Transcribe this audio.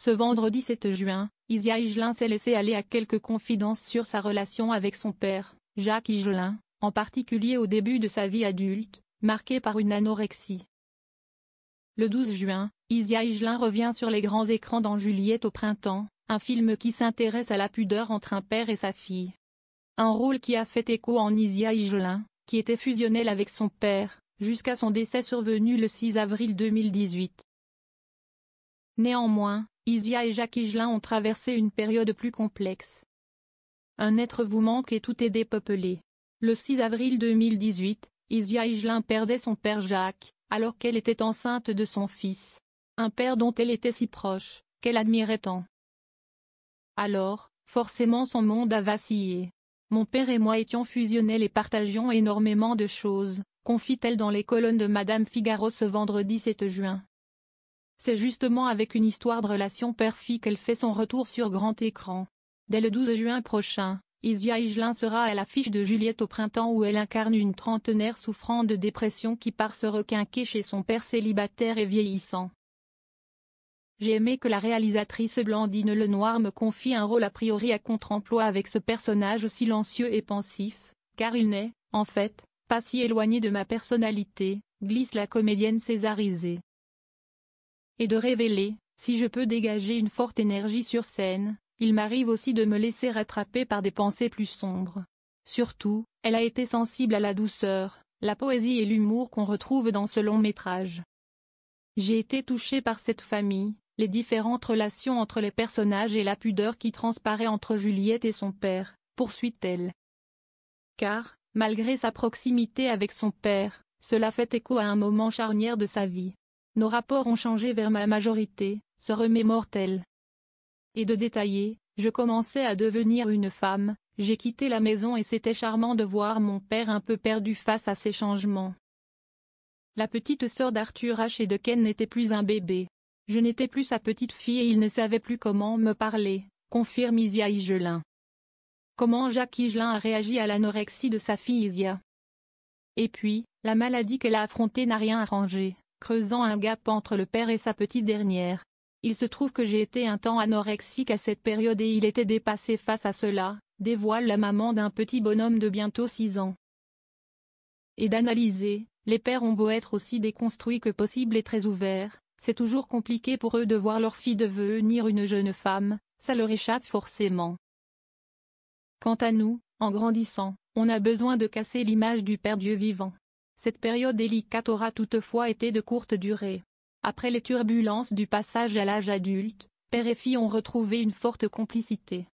Ce vendredi 7 juin, Isia Higelin s'est laissé aller à quelques confidences sur sa relation avec son père, Jacques Higelin, en particulier au début de sa vie adulte, marquée par une anorexie. Le 12 juin, Isia Higelin revient sur les grands écrans dans Juliette au printemps, un film qui s'intéresse à la pudeur entre un père et sa fille. Un rôle qui a fait écho en Isia Higelin, qui était fusionnelle avec son père, jusqu'à son décès survenu le 6 avril 2018. Néanmoins, Isia et Jacques Higelin ont traversé une période plus complexe. Un être vous manque et tout est dépeuplé. Le 6 avril 2018, Isia Higelin perdait son père Jacques, alors qu'elle était enceinte de son fils. Un père dont elle était si proche, qu'elle admirait tant. Alors, forcément son monde a vacillé. Mon père et moi étions fusionnels et partagions énormément de choses, confie-t-elle dans les colonnes de Madame Figaro ce vendredi 7 juin. C'est justement avec une histoire de relation père-fille qu'elle fait son retour sur grand écran. Dès le 12 juin prochain, Isia Higelin sera à l'affiche de Juliette au printemps où elle incarne une trentenaire souffrant de dépression qui part se requinquer chez son père célibataire et vieillissant. J'ai aimé que la réalisatrice Blandine Lenoir me confie un rôle a priori à contre-emploi avec ce personnage silencieux et pensif, car il n'est, en fait, pas si éloigné de ma personnalité, glisse la comédienne césarisée. Et de révéler, si je peux dégager une forte énergie sur scène, il m'arrive aussi de me laisser rattraper par des pensées plus sombres. Surtout, elle a été sensible à la douceur, la poésie et l'humour qu'on retrouve dans ce long métrage. J'ai été touchée par cette famille, les différentes relations entre les personnages et la pudeur qui transparaît entre Juliette et son père, poursuit-elle. Car, malgré sa proximité avec son père, cela fait écho à un moment charnière de sa vie. Nos rapports ont changé vers ma majorité, se remémore-t-elle. Et de détailler, je commençais à devenir une femme, j'ai quitté la maison et c'était charmant de voir mon père un peu perdu face à ces changements. La petite sœur d'Arthur H et de Ken n'était plus un bébé. Je n'étais plus sa petite fille et il ne savait plus comment me parler, confirme Isia Higelin. Comment Jacques Higelin a réagi à l'anorexie de sa fille Isia. Et puis, la maladie qu'elle a affrontée n'a rien arrangé, creusant un gap entre le père et sa petite dernière. Il se trouve que j'ai été un temps anorexique à cette période et il était dépassé face à cela, dévoile la maman d'un petit bonhomme de bientôt 6 ans. Et d'analyser, les pères ont beau être aussi déconstruits que possible et très ouverts, c'est toujours compliqué pour eux de voir leur fille devenir une jeune femme, ça leur échappe forcément. Quant à nous, en grandissant, on a besoin de casser l'image du Père Dieu vivant. Cette période délicate aura toutefois été de courte durée. Après les turbulences du passage à l'âge adulte, père et fille ont retrouvé une forte complicité.